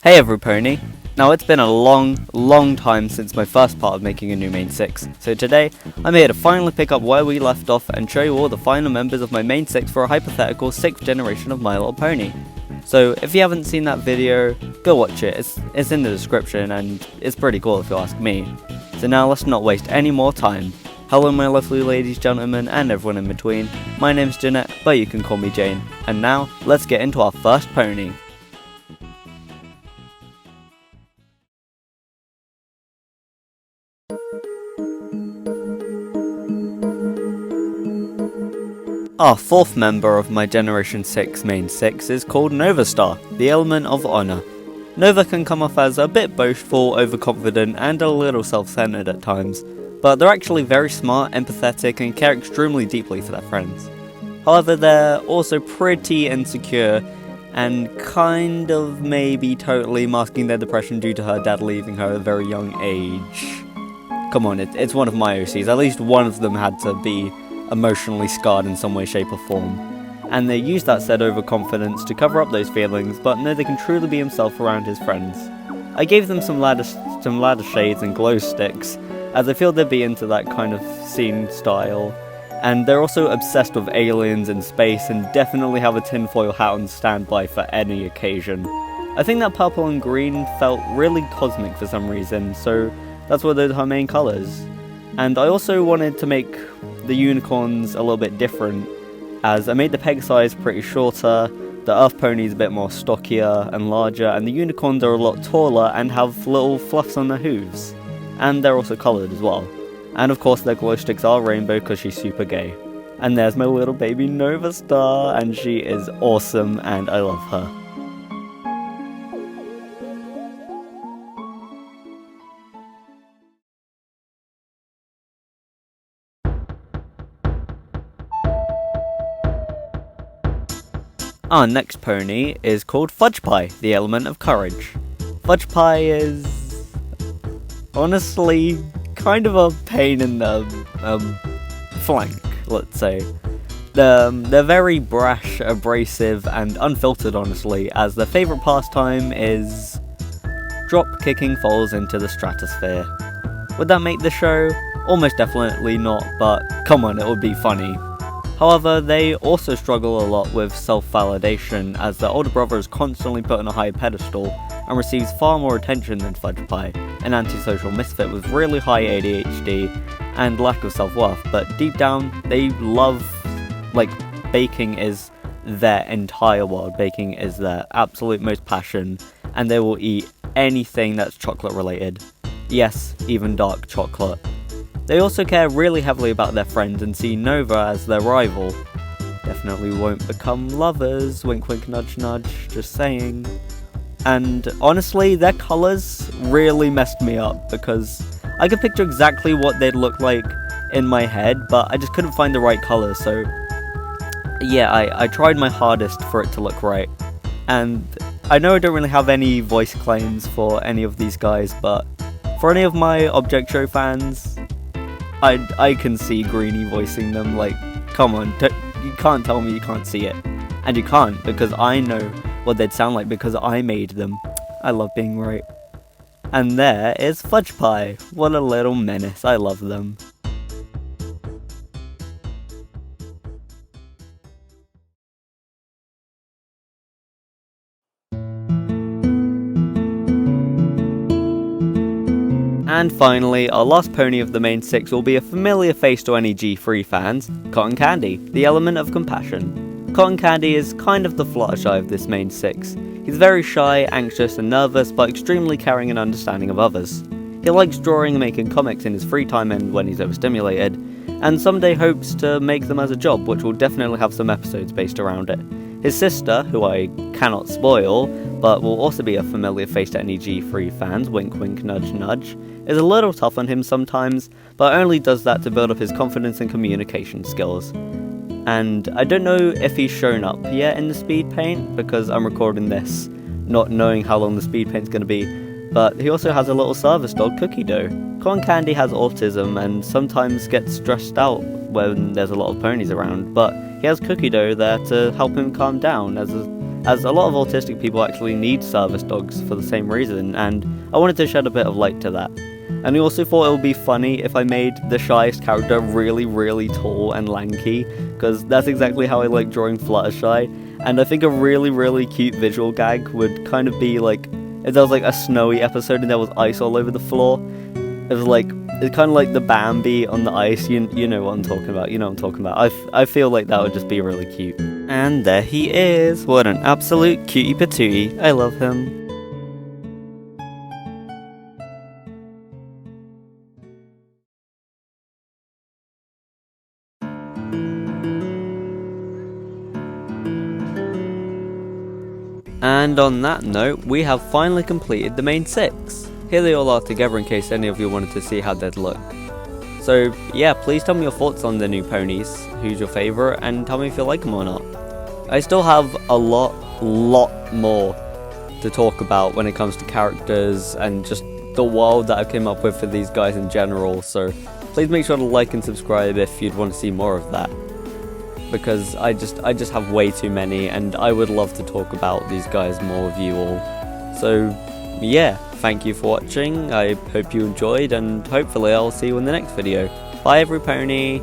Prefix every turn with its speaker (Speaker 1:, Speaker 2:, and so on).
Speaker 1: Hey everypony! Now it's been a long time since my first part of making a new main 6, so today I'm here to finally pick up where we left off and show you all the final members of my main 6 for a hypothetical 6th generation of My Little Pony. So if you haven't seen that video, go watch it, it's in the description and it's pretty cool if you ask me. So now let's not waste any more time. Hello my lovely ladies, gentlemen and everyone in between, my name's Jeanette, but you can call me Jane, and now let's get into our first pony. Our fourth member of my Generation 6 main 6 is called Nova Star, the element of honour. Nova can come off as a bit boastful, overconfident and a little self-centered at times, but they're actually very smart, empathetic and care extremely deeply for their friends. However, they're also pretty insecure and kind of maybe totally masking their depression due to her dad leaving her at a very young age. Come on, it's one of my OCs, at least one of them had to be emotionally scarred in some way, shape or form. And they use that said overconfidence to cover up those feelings, but know they can truly be himself around his friends. I gave them some ladder shades and glow sticks, as I feel they'd be into that kind of scene style. And they're also obsessed with aliens and space and definitely have a tinfoil hat on standby for any occasion. I think that purple and green felt really cosmic for some reason, so that's why those are her main colours. And I also wanted to make the unicorns a little bit different, as I made the peg size pretty shorter, the earth ponies a bit more stockier and larger, and the unicorns are a lot taller and have little fluffs on their hooves. And they're also coloured as well. And of course their glow sticks are rainbow because she's super gay. And there's my little baby Nova Star, and she is awesome and I love her. Our next pony is called Fudgepie, the element of courage. Fudgepie is honestly kind of a pain in the flank, let's say. They're very brash, abrasive, and unfiltered honestly, as their favourite pastime is drop kicking foals into the stratosphere. Would that make the show? Almost definitely not, but come on, it would be funny. However, they also struggle a lot with self-validation, as their older brother is constantly put on a high pedestal and receives far more attention than Fudgepie, an antisocial misfit with really high ADHD and lack of self-worth, but deep down, they love, baking is their entire world. Baking is their absolute most passion, and they will eat anything that's chocolate related. Yes, even dark chocolate. They also care really heavily about their friends and see Nova as their rival. Definitely won't become lovers, wink wink nudge nudge, just saying. And honestly, their colours really messed me up, because I could picture exactly what they'd look like in my head, but I just couldn't find the right colour, so yeah, I tried my hardest for it to look right. And I know I don't really have any voice claims for any of these guys, but for any of my Object Show fans, I can see Greenie voicing them. Come on, you can't tell me you can't see it. And you can't, because I know what they'd sound like because I made them. I love being right. And there is Fudgepie. What a little menace, I love them. And finally, our last pony of the main 6 will be a familiar face to any G3 fans, Cotton Candy, the element of compassion. Cotton Candy is kind of the Fluttershy of this main 6. He's very shy, anxious and nervous, but extremely caring and understanding of others. He likes drawing and making comics in his free time and when he's overstimulated, and someday hopes to make them as a job, which will definitely have some episodes based around it. His sister, who I cannot spoil, but will also be a familiar face to any G3 fans, wink wink nudge nudge, is a little tough on him sometimes, but only does that to build up his confidence and communication skills. And I don't know if he's shown up yet in the speed paint, because I'm recording this not knowing how long the speed paint's going to be, but he also has a little service dog, Cookie Dough. Cotton Candy has autism and sometimes gets stressed out when there's a lot of ponies around, but he has Cookie Dough there to help him calm down as as a lot of autistic people actually need service dogs for the same reason, and I wanted to shed a bit of light to that. And I also thought it would be funny if I made the shyest character really, really tall and lanky, because that's exactly how I like drawing Fluttershy. And I think a really, really cute visual gag would kind of be like, if there was like a snowy episode and there was ice all over the floor. It was like, it's kind of like the Bambi on the ice, you know what I'm talking about, I feel like that would just be really cute. And there he is, what an absolute cutie patootie, I love him. And on that note, we have finally completed the main 6. Here they all are together in case any of you wanted to see how they'd look. So yeah, please tell me your thoughts on the new ponies, who's your favourite, and tell me if you like them or not. I still have a lot more to talk about when it comes to characters and just the world that I came up with for these guys in general, so please make sure to like and subscribe if you'd want to see more of that. Because I just have way too many, and I would love to talk about these guys more with you all. So yeah, thank you for watching, I hope you enjoyed, and hopefully I'll see you in the next video. Bye every pony!